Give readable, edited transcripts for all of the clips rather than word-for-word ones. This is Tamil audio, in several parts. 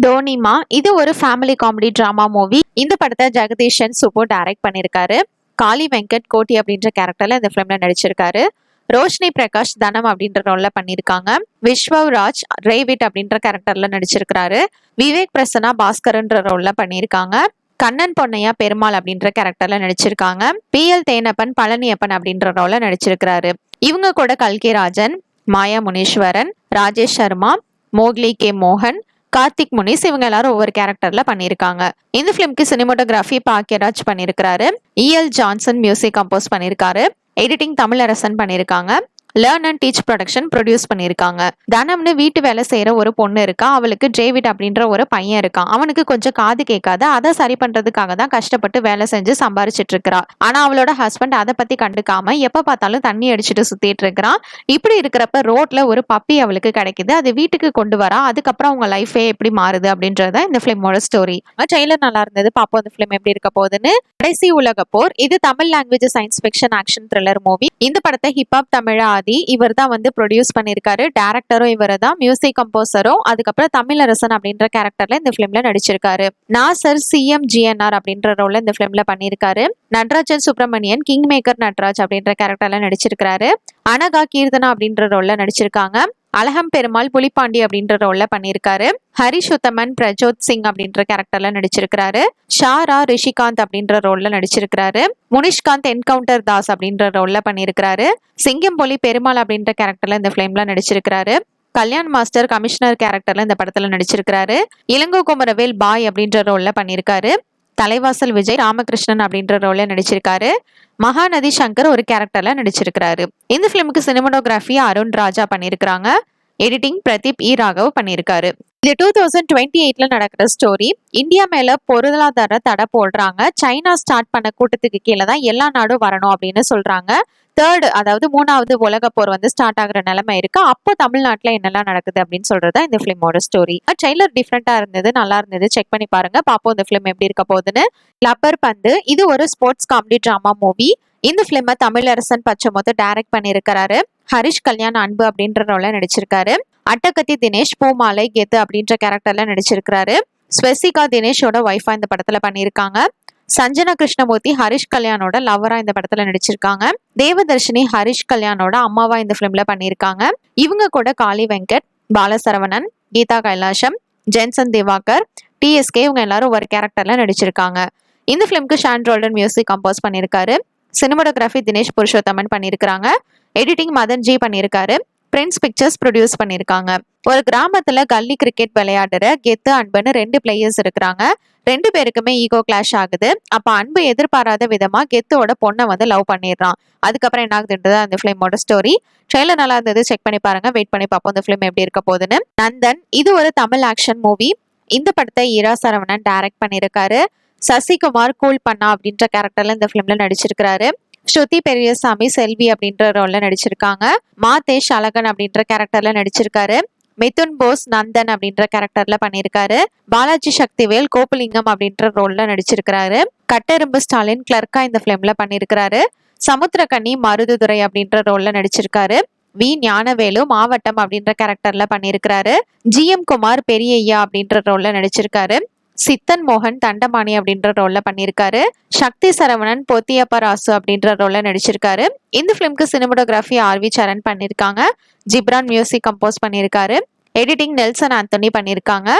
தோனிமா இது ஒரு ஃபேமிலி காமெடி டிராமா மூவி. இந்த படத்தை ஜெகதீஷன் சுப்பு டைரக்ட் பண்ணியிருக்காரு. காளி வெங்கட் கோட்டி அப்படின்ற கேரக்டர்ல இந்த ஃபிலிம்ல நடிச்சிருக்காரு. ரோஷினி பிரகாஷ் தனம் அப்படின்ற ரோல்ல பண்ணியிருக்காங்க. விஸ்வவ் ராஜ் ரேவிட் அப்படின்ற கேரக்டர்ல நடிச்சிருக்காரு. விவேக் பிரசன்னா பாஸ்கர்ன்ற ரோல்ல பண்ணியிருக்காங்க. கண்ணன் பொன்னையா பெருமாள் அப்படின்ற கேரக்டர்ல நடிச்சிருக்காங்க. PL தேனப்பன் பழனியப்பன் அப்படின்ற ரோல்ல நடிச்சிருக்கிறாரு. இவங்க கூட கல்கி ராஜன், மாயா முனீஸ்வரன், ராஜேஷ் சர்மா, மோக்லி கே மோகன், கார்த்திக் முனிஸ் இவங்க எல்லாரும் ஒவ்வொரு கேரக்டர்ல பண்ணியிருக்காங்க. இந்த பிலிம்க்கு சினிமோட்டோகிராஃபி பாக்கியராஜ் பண்ணியிருக்கிறாரு. EL ஜான்சன் மியூசிக் கம்போஸ் பண்ணியிருக்காரு. எடிட்டிங் தமிழரசன் பண்ணியிருக்காங்க. Learn and teach production produce பண்ணியிருக்காங்க. தனம்னு வீட்டு வேலை செய்யற ஒரு பொண்ணு இருக்கா. அவளுக்கு டேவிட் அப்படின்ற ஒரு பையன் இருக்கான். அவனுக்கு கொஞ்சம் காது கேட்காது. அதை சரி பண்றதுக்காக தான் கஷ்டப்பட்டு வேலை செஞ்சு சம்பாரிச்சிட்டு இருக்கிறா. ஆனா அவளோட ஹஸ்பண்ட் அதை பத்தி கண்டுக்காம எப்ப பார்த்தாலும் தண்ணி அடிச்சுட்டு சுத்திட்டு இருக்கிறான். இப்படி இருக்கிறப்ப ரோட்ல ஒரு பப்பி அவளுக்கு கிடைக்குது. அது வீட்டுக்கு கொண்டு வரா. அதுக்கப்புறம் அவங்க லைஃபே எப்படி மாறுது அப்படின்றத இந்த பிலிமோட ஸ்டோரி. ட்ரெய்லர் நல்லா இருந்தது. பாப்போம் இந்த பிலிம் எப்படி இருக்க போகுதுன்னு. கடைசி உலக போர் இது Tamil language science fiction action thriller movie. இந்த படத்தை ஹிப்ஹாப் தமிழ ஆதி இவர் தான் வந்து ப்ரொடியூஸ் பண்ணியிருக்காரு. டேரக்டரும் இவர் தான், மியூசிக் கம்போசரும். அதுக்கப்புறம் தமிழரசன் அப்படின்ற கேரக்டர்ல இந்த பிலிம்ல நடிச்சிருக்காரு. நாசர் CMGNR அப்படின்ற ரோல்ல இந்த பிலிம்ல பண்ணியிருக்காரு. நடராஜன் சுப்பிரமணியன் கிங் மேக்கர் நட்ராஜ் அப்படின்ற கேரக்டர்ல நடிச்சிருக்காரு. அனகா கீர்த்தனா அப்படின்ற ரோல்ல நடிச்சிருக்காங்க. அழகம் பெருமாள் புலிப்பாண்டி அப்படின்ற ரோல்ல பண்ணியிருக்காரு. ஹரிஷ் உத்தமன் பிரஜோத் சிங் அப்படின்ற கேரக்டர்ல நடிச்சிருக்காரு. ஷாரா ரிஷிகாந்த் அப்படின்ற ரோல்ல நடிச்சிருக்காரு. முனிஷ்காந்த் என்கவுண்டர் தாஸ் அப்படின்ற ரோல்ல பண்ணியிருக்காரு. சிங்கம்பொலி பெருமாள் அப்படின்ற கேரக்டர்ல இந்த பிலிம்ல நடிச்சிருக்காரு. கல்யாண் மாஸ்டர் கமிஷனர் கேரக்டர்ல இந்த படத்துல நடிச்சிருக்காரு. இளங்கோ குமரவேல் பாய் அப்படின்ற ரோல்ல பண்ணியிருக்காரு. தலைவாசல் விஜய் ராமகிருஷ்ணன் அப்படின்ற ரோல்ல நடிச்சிருக்காரு. மகாநதி சங்கர் ஒரு கேரக்டர்ல நடிச்சிருக்காரு. இந்த பிலிமுக்கு சினிமோட்டோகிராஃபி அருண் ராஜா பண்ணியிருக்காங்க. எடிட்டிங் பிரதீப் ராகவ் பண்ணியிருக்காரு. இது 2028ல நடக்கிற ஸ்டோரி. இந்தியா மேல பொருளாதார தடை போடுறாங்க. சைனா ஸ்டார்ட் பண்ண கூட்டத்துக்கு கீழே தான் எல்லா நாடும் வரணும் அப்படின்னு சொல்றாங்க. அதாவது மூணாவது உலக போர் வந்து ஸ்டார்ட் ஆகுற நிலைமை இருக்கு. அப்போ தமிழ்நாட்டுல என்னெல்லாம் நடக்குது அப்படின்னு சொல்றதா இந்த பிலிமோட ஸ்டோரி. ட்ரெய்லர் டிஃப்ரெண்டா இருந்தது, நல்லா இருந்தது. செக் பண்ணி பாருங்க. பாப்போம் இந்த பிலிம் எப்படி இருக்க போகுதுன்னு. லப்பர் பந்து இது ஒரு ஸ்போர்ட்ஸ் காமெடி டிராமா மூவி. இந்த பிலிமை தமிழரசன் பச்சைமுத்து டைரக்ட் பண்ணியிருக்கிறாரு. ஹரிஷ் கல்யாண் அன்பு அப்படின்ற ரோல்ல நடிச்சிருக்காரு. அட்டகத்தி தினேஷ் பூமாலை கெத்து அப்படின்ற கேரக்டர்ல நடிச்சிருக்காரு. ஸ்வெசிகா தினேஷோட ஒய்ஃபா இந்த படத்துல பண்ணியிருக்காங்க. சஞ்சனா கிருஷ்ணமூர்த்தி ஹரிஷ் கல்யாணோட லவரா இந்த படத்துல நடிச்சிருக்காங்க. தேவதர்ஷினி ஹரிஷ் கல்யாணோட அம்மாவா இந்த பிலிம்ல பண்ணியிருக்காங்க. இவங்க கூட காளி வெங்கட், பாலசரவணன், கீதா கைலாசம், ஜென்சன் திவாகர், TSK இவங்க எல்லாரும் ஒரு கேரக்டர்ல நடிச்சிருக்காங்க. இந்த பிலிம்க்கு ஷான் ரோல்டன் மியூசிக் கம்போஸ் பண்ணியிருக்காரு. சினிமோட்டோகிராஃபி தினேஷ் புருஷோத்தமன் பண்ணியிருக்காங்க. எடிட்டிங் மதன் ஜி பண்ணியிருக்காரு. பிரின்ஸ் பிக்சர்ஸ் ப்ரொடியூஸ் பண்ணியிருக்காங்க. ஒரு கிராமத்துல கல்லி கிரிக்கெட் விளையாடுற கெத்து அன்புன்னு 2 பிளேயர்ஸ் இருக்கிறாங்க. 2 பேருக்குமே ஈகோ கிளாஷ் ஆகுது. அப்ப அன்பு எதிர்பாராத விதமா கெத்தோட பொண்ணை வந்து லவ் பண்ணிடுறான். அதுக்கப்புறம் என்ன ஆகுதுன்றது அந்த பிலிமோட ஸ்டோரி. ட்ரெய்லர் நல்லா இருந்தது. செக் பண்ணி பாருங்க. வெயிட் பண்ணி பார்ப்போம் இந்த பிலிம் எப்படி இருக்க போகுதுன்னு. நந்தன் இது ஒரு தமிழ் ஆக்ஷன் மூவி. இந்த படத்தை இரா சரவணன் டைரக்ட் பண்ணியிருக்காரு. சசிகுமார் கூல் பண்ணா அப்படின்ற கேரக்டர்ல இந்த பிலிம்ல நடிச்சிருக்காரு. ஸ்ருதி பெரியசாமி செல்வி அப்படின்ற ரோல்ல நடிச்சிருக்காங்க. மாதேஷ் அழகன் அப்படின்ற கேரக்டர்ல நடிச்சிருக்காரு. மிதுன் போஸ் நந்தன் அப்படின்ற கேரக்டர்ல பண்ணியிருக்காரு. பாலாஜி சக்திவேல் கோபுலிங்கம் அப்படின்ற ரோல்ல நடிச்சிருக்காரு. கட்டெரும்பு ஸ்டாலின் கிளர்க்கா இந்த பிலிம்ல பண்ணியிருக்காரு. சமுத்திரகனி மருதுதுரை அப்படின்ற ரோல்ல நடிச்சிருக்காரு. ஞானவேலு மாவட்டம் அப்படின்ற கேரக்டர்ல பண்ணியிருக்காரு. GM குமார் பெரியய்யா அப்படின்ற ரோல்ல நடிச்சிருக்காரு. சித்தன் மோகன் தண்டபாணி அப்படின்ற ரோல்ல பண்ணியிருக்காரு. சக்தி சரவணன் பொத்தியப்ப ராசு அப்படின்ற ரோல்ல நடிச்சிருக்காரு. இந்த பிலிம்க்கு சினிமோட்டோகிராஃபி RV சரண் பண்ணியிருக்காங்க. ஜிப்ரான் மியூசிக் கம்போஸ் பண்ணியிருக்காரு. எடிட்டிங் நெல்சன் ஆந்தனி பண்ணியிருக்காங்க.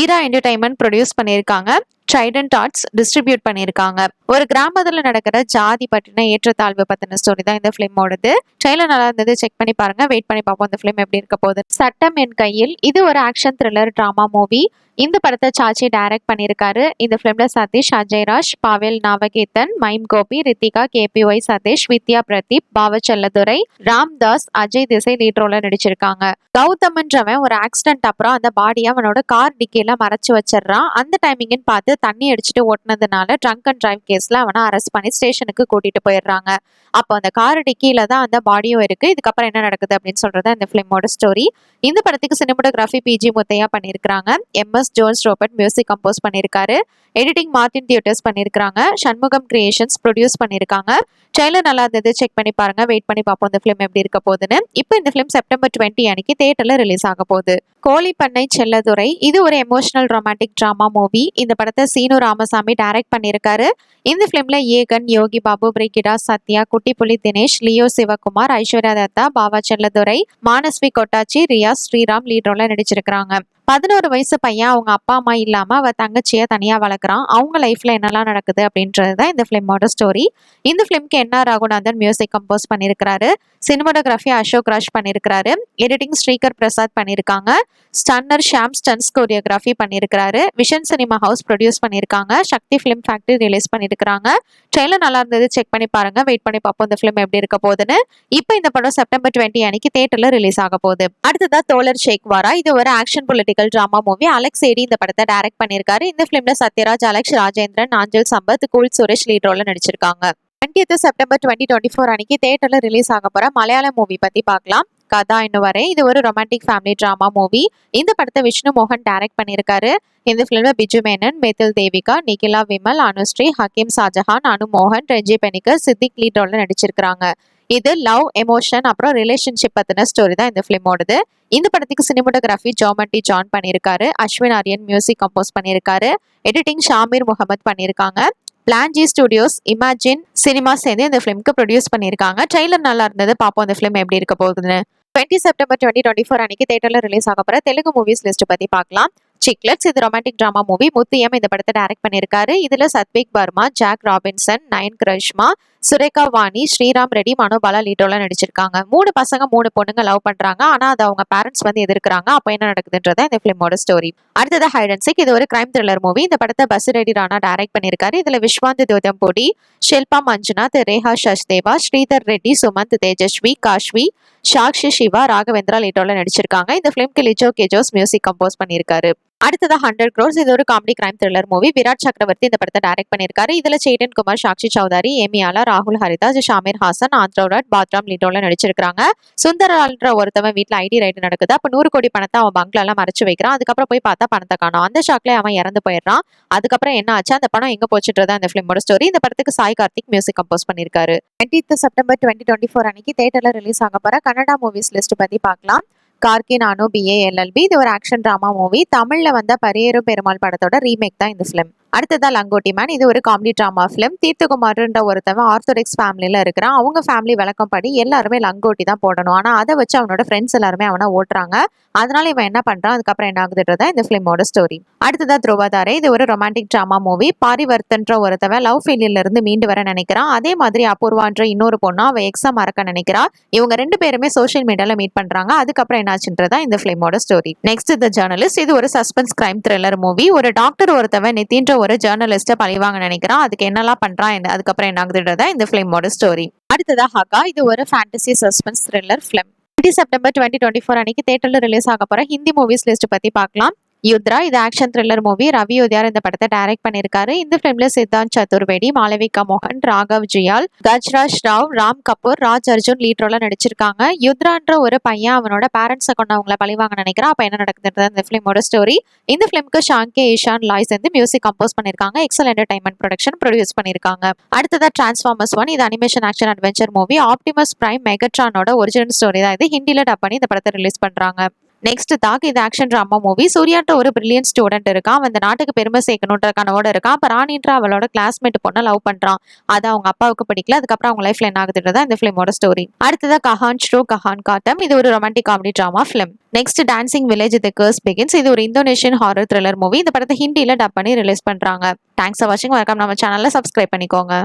ஈரா என்டர்டைன்மெண்ட் ப்ரொடியூஸ் பண்ணியிருக்காங்க. ட்ரைடன்ட் ஆர்ட்ஸ் டிஸ்ட்ரிபியூட் பண்ணியிருக்காங்க. ஒரு கிராமத்துல நடக்கிற ஜாதி பற்றின ஏற்றத்தாழ்வு பத்தின ஸ்டோரி தான் இந்த பிலிமோடது. ட்ரெய்லர் நல்லா இருந்தது. செக் பண்ணி பாருங்க. வெயிட் பண்ணி பார்ப்போம் இந்த பிலிம் எப்படி இருக்க போகுது. சட்டம் என் கையில் இது ஒரு ஆக்ஷன் த்ரில்லர் டிராமா மூவி. இந்த படத்தை சாச்சி டைரக்ட் பண்ணியிருக்காரு. இந்த பிலிம்ல சதீஷ், அஜய்ராஜ், பாவேல் நாவகேத்தன், மைம் கோபி, ரித்திகா, KPY சதீஷ், வித்யா பிரதீப், பாவச்செல்லதுரை, ராம்தாஸ், அஜய் திசை லீட் ரோல்ல நடிச்சிருக்காங்க. கௌதம்ன்றவன் ஒரு ஆக்சிடென்ட் அப்புறம் அந்த பாடியை அவனோட கார் டிக்கில மறைச்சு வச்சிடறான். அந்த டைமிங்னு பார்த்து தண்ணி அடிச்சுட்டு ஓட்டுனதுனால ட்ரங்க் அண்ட் டிரைவ் கேஸ்ல அவனை அரெஸ்ட் பண்ணி ஸ்டேஷனுக்கு கூட்டிட்டு போயிடுறாங்க. அப்போ அந்த கார் டிக்கியில தான் அந்த பாடியும் இருக்கு. இதுக்கப்புறம் என்ன நடக்குது அப்படின்னு சொல்றது இந்த ஃபிலிமோட ஸ்டோரி. இந்த படத்துக்கு சினிமோட்டோகிராஃபி பிஜி முத்தையா பண்ணியிருக்காங்க. MS Jones Robert music compose பண்ணியிருக்காரு. எடிட்டிங் மார்டின் தியேட்டர்ஸ் பண்ணியிருக்காங்க. சண்முகம் கிரியேஷன்ஸ் ப்ரொடியூஸ் பண்ணியிருக்காங்க. ட்ரெய்லர் நல்லா இருந்தது, செக் பண்ணி பாருங்க. வெயிட் பண்ணி பார்ப்போம் இந்த ஃபிலிம் எப்படி இருக்க போகுதுன்னு. இப்போ இந்த ஃபிலிம் செப்டம்பர் 20 அன்னைக்கு தியேட்டர்ல ரிலீஸ் ஆக போகுது. கோழி பண்ணை செல்லதுரை இது ஒரு எமோஷனல் ரொமான்டிக் டிராமா மூவி. இந்த படத்தை சீனு ராமசாமி டைரக்ட் பண்ணியிருக்காரு. இந்த ஃபிலிம்ல ஏகன், யோகி பாபு, பிரிகிடா, சத்யா, குட்டிப்புலி தினேஷ், லியோ சிவகுமார், ஐஸ்வர்யா தத்தா, பாபா செல்லதுரை, மானஸ்வி கொட்டாச்சி, ரியாஸ் ஸ்ரீராம் லீட் ரோல்ல நடிச்சிருக்காங்க. 11 வயசு பையன் அவங்க அப்பா அம்மா இல்லாம அவ தங்கச்சிய தனியா வளர்க்குறான். அவங்க லைஃப்ல என்னெல்லாம் நடக்குது அப்படின்றது தான் இந்த ஃபிலிமோட ஸ்டோரி. இந்த ஃபிலிம்க்கு என்ஆர் ரகுநாதன் மியூசிக் கம்போஸ் பண்ணியிருக்கிறாரு. சினிமோட்டோகிராஃபி அசோக் ராஜ் பண்ணியிருக்கிறாரு. எடிட்டிங் ஸ்ரீகர் பிரசாத் பண்ணியிருக்காங்க. ஸ்டன்னர் ஷாம் ஸ்டன்ஸ் கோரியோகிராஃபி பண்ணியிருக்கிறாரு. விஷன் சினிமா ஹவுஸ் ப்ரொடியூஸ் பண்ணியிருக்காங்க. சக்தி ஃபிலிம் ஃபேக்டரி ரிலீஸ் பண்ணியிருக்காங்க. ட்ரெய்லர் நல்லா இருந்தது, செக் பண்ணி பாருங்க. வெயிட் பண்ணி பார்ப்போம் இந்த ஃபிலிம் எப்படி இருக்க போகுதுன்னு. இப்போ இந்த படம் செப்டம்பர் 20 அன்னைக்கு தியேட்டர்ல ரிலீஸ் ஆக போகுது. அடுத்ததா தோழர் ஷேக்வாரா இது ஒரு action political drama movie. Alex AD இந்த படத்தை டைரக்ட் பண்ணியிருக்காரு. இந்த ஃபிலிம்ல Sathyaraj, Alex Rajendran, Nanjil Sampath, Cool Suresh lead ரோல்ல நடிச்சிருக்காங்க. 20th செப்டம்பர் 2024 அன்னைக்கு தியேட்டர்ல ரிலீஸ் ஆக போற மலையாள மூவி பத்தி பார்க்கலாம். கதா இன்னும் வரை இது ஒரு ரொமான்டிக் ஃபேமிலி டிராமா மூவி. இந்த படத்தை விஷ்ணு மோகன் டைரக்ட் பண்ணியிருக்காரு. இந்த ஃபிலிம்ல பிஜு மேனன், மெத்தில் தேவிகா, நிகிலா விமல், அனுஸ்ரீ, ஹக்கீம் ஷாஜஹான், அனு மோகன், ரஞ்சி பெனிகர், சித்திக் லீட் ரோல்ல நடிச்சிருக்காங்க. இது லவ், எமோஷன் அப்புறம் ரிலேஷன்ஷிப் பத்தின ஸ்டோரி தான் இந்த ஃபிலிமோடது. இந்த படத்துக்கு சினிமோட்டோகிராஃபி ஜோமட்டி ஜான் பண்ணியிருக்காரு. அஸ்வின் ஆரியன் மியூசிக் கம்போஸ் பண்ணியிருக்காரு. எடிட்டிங் ஷாமீர் முகமது பண்ணியிருக்காங்க. பிளான்ஜி ஸ்டுடியோஸ், இமேஜின் சினிமா சேர்ந்து இந்த ஃபிலிம்க்கு ப்ரொடியூஸ் பண்ணியிருக்காங்க. ட்ரெய்லர் நல்லா இருந்தது, பார்ப்போம் இந்த ஃபிலிம் எப்படி இருக்க போகுதுன்னு. 20 செப்டம்பர் 2024 அன்னைக்கு தியேட்டர்ல ரிலீஸ் ஆக போற தெலுங்கு மூவிஸ் லிஸ்ட் பத்தி பார்க்கலாம். சிக்லெட்ஸ் இது ரொமான்டிக் டிராமா மூவி. முத்தியம் இந்த படத்தை டைரக்ட் பண்ணியிருக்காரு. இதுல சத்விக் வர்மா, ஜாக் ராபின்சன், நயன் கிருஷ்மா, சுரேகா வாணி, ஸ்ரீராம் ரெட்டி, மனோபாலா லீட்டோல நடிச்சிருக்காங்க. 3 பசங்க 3 பொண்ணுங்க லவ் பண்றாங்க. ஆனா அது அவங்க பேரண்ட்ஸ் எதிர்க்கிறாங்க. அப்ப என்ன நடக்குதுன்றத இந்த ஃபிலிமோட ஸ்டோரி. அடுத்தது ஹைட் அண்ட் சீக் இது ஒரு கிரைம் த்ரில்லர் மூவி. இந்த படத்தை பசுரெட்டி ராணா டைரக்ட் பண்ணியிருக்காரு. இதுல விஸ்வாந்த் தோதம்பொடி, ஷில்பா மஞ்சுநாத், ரேஹா சச்தேவா, ஸ்ரீதர் ரெட்டி, சுமந்த், தேஜஸ்வி, காஷ்வி, சாக்ஷி சிவா, ராகவேந்திரா லீட்டோல நடிச்சிருக்காங்க. இந்த ஃபிலிம்க்கு லிஜோ கேஜோஸ் மியூசிக் கம்போஸ் பண்ணியிருக்காரு. அடுத்தது 100 crores இது ஒரு comedy crime thriller movie. Virat சக்கரவர்த்தி இந்த படத்தை டைரக்ட் பண்ணியிருக்காரு. இதுல சேடன் குமார், சாக்ஷி சௌதாரி, ஏமியாலா, ராகுல் ஹரிதாஸ், ஷாமீர் ஹாசன், ஆந்திரராட், பாத்ராம் லீட்டோல நடிச்சிருக்காங்க. சுந்தரால்ன்ற ஒருத்தவன் வீட்டுல ஐடி ரைட் நடக்குது. அப்ப 100 கோடி பணத்தை அவன் பங்க்ல எல்லாம் மறைச்சு வைக்கிறான். அதுக்கப்புறம் போய் பார்த்தா பணத்தை காணும். அந்த ஷாக்ல அவன் இறந்து போயிடுறான். அதுக்கப்புறம் என்ன ஆச்சு, அந்த பணம் எங்க போச்சுன்றதா இந்த ஃபிலிமோட ஸ்டோரி. இந்த படத்துக்கு சாய் கார்த்திக் மியூசிக் கம்போஸ் பண்ணியிருக்காரு. 20th செப்டம்பர் 2024 அன்னைக்கு தியேட்டர்ல ரிலீஸ் ஆக போற கன்னடா மூவிஸ் லிஸ்ட் பத்தி பார்க்கலாம். கார்கி நானு BA LLB இது ஒரு ஆக்ஷன் டிராமா மூவி. தமிழ்ல வந்த பரியேறும் பெருமாள் படத்தோட ரீமேக் தான் இந்த ஃபிலிம். அடுத்ததா லங்கோட்டி மேன் இது ஒரு காமெடி டிராமா ஃபிலிம். தீர்த்தகுமார்ன்ற ஒருத்தவன் ஆர்த்தோடாக்ஸ் ஃபேமிலியில இருக்கிறான். அவங்க ஃபேமிலி வழக்கப்படி எல்லாருமே லங்கோட்டி தான் போடணும். ஆனா அதை வச்சு அவனோட ஃப்ரெண்ட்ஸ் எல்லாருமே அவனை ஓட்டுறாங்க. அதனால இவன் என்ன பண்றான், அதுக்கப்புறம் என்ன ஆகுதுன்றதா இந்த ஃபிலிமோட ஸ்டோரி. அடுத்ததா துருவாதாரே இது ஒரு ரொமான்டிக் டிராமா மூவி. பாரிவர்த்தன்ற ஒருத்தவன் லவ் ஃபெயிலியர்ல இருந்து மீண்டு வர நினைக்கிறான். அதே மாதிரி அபூர்வான்ற இன்னொரு பொண்ணு அவ எக்ஸா மறக்க நினைக்கிறா. இவங்க 2 பேருமே சோஷியல் மீடியால மீட் பண்றாங்க. அதுக்கப்புறம் என்னாச்சுன்றதா இந்த ஃபிலிமோட ஸ்டோரி. நெக்ஸ்ட் தி ஜர்னலிஸ்ட் இது ஒரு சஸ்பென்ஸ் கிரைம் த்ரில்லர் மூவி. ஒரு டாக்டர் ஒருத்தவன் நிதின்ற ஒரு ஜர்னலிஸ்ட பழிவாங்க நினைக்கிறான். அதுக்கு என்னெல்லாம் பண்றான், அதுக்கப்புறம் என்ன ஆகுதுன்றதா இந்த ஃபிலிமோட ஸ்டோரி. அடுத்ததா ஹகா இது ஒரு fantasy suspense thriller film. 20 September 2024 அன்னைக்கு தியேட்டர்ல ரிலீஸ் ஆக போற ஹிந்தி மூவிஸ் லிஸ்ட் பத்தி பார்க்கலாம். யுத்ரா இது ஆக்ஷன் த்ரில்லர் மூவி. ரவி யோதியார் இந்த படத்தை டைரக்ட் பண்ணியிருக்காரு. இந்த ஃபிலிம்ல சித்தாந்த் சதுர்வேடி, மாளவிகா மோகன், ராகவ் ஜியால், கஜ்ராஜ் ராவ், ராம் கபூர், ராஜ் அர்ஜுன் லீட் ரோல நடிச்சிருக்காங்க. யுத்ரான்ற ஒரு பையன் அவனோட பேரண்ட்ஸை கொண்டு அவங்கள பழிவாங்க நினைக்கிறான். அப்ப என்ன நடக்குதுன்றது இந்த ஃபிலிமோட ஸ்டோரி. இந்த ஃபிலிம்க்கு ஷாங்கே ஈஷான் லாய்ஸ் வந்து மியூசிக் கம்போஸ் பண்ணிருக்காங்க. எக்ஸல் என்டர்டைன்மெண்ட் ப்ரொடக்ஷன் ப்ரொடியூஸ் பண்ணிருக்காங்க. அடுத்ததா டிரான்ஸ்ஃபார்மர்ஸ் 1 இது animation action adventure movie. Optimus Prime மெகட்ரானோட ஒரிஜினல் ஸ்டோரி தான் இது. ஹிந்தில டப் பண்ணி இந்த படத்தை ரிலீஸ் பண்றாங்க. நெக்ஸ்ட் தாக் இது ஆக்ஷன் டிராமா மூவி. சூர்யான்ற ஒரு பிரில்லியன்ட் ஸ்டூடெண்ட் இருக்கான். அவன் இந்த நாட்டுக்கு பெருமை சேர்க்கணுன்ற கனவோட இருக்கான். அப்ப ராணின்ற அவளோட கிளாஸ்மேட் பொண்ணை லவ் பண்றான். அது அவங்க அப்பாவுக்கு பிடிக்கல. அதுக்கப்புறம் அவங்க லைஃப்ல என்ன ஆகுதுன்றதா இந்த ஃபிலிமோட ஸ்டோரி. அடுத்ததா கஹான் ஷ்ரூ கஹான் காட்டம் இது ஒரு romantic comedy drama film. Next dancing village the curse begins இது ஒரு இந்தோனேஷியன் ஹாரர் த்ரில்லர் மூவி. இந்த படத்தை ஹிந்தில டப் பண்ணி ரிலீஸ் பண்றாங்க. தேங்க்ஸ் ஃபார் வாட்சிங். மறக்காம நம்ம சேனல்ல சப்ஸ்கிரைப் பண்ணிக்கோங்க.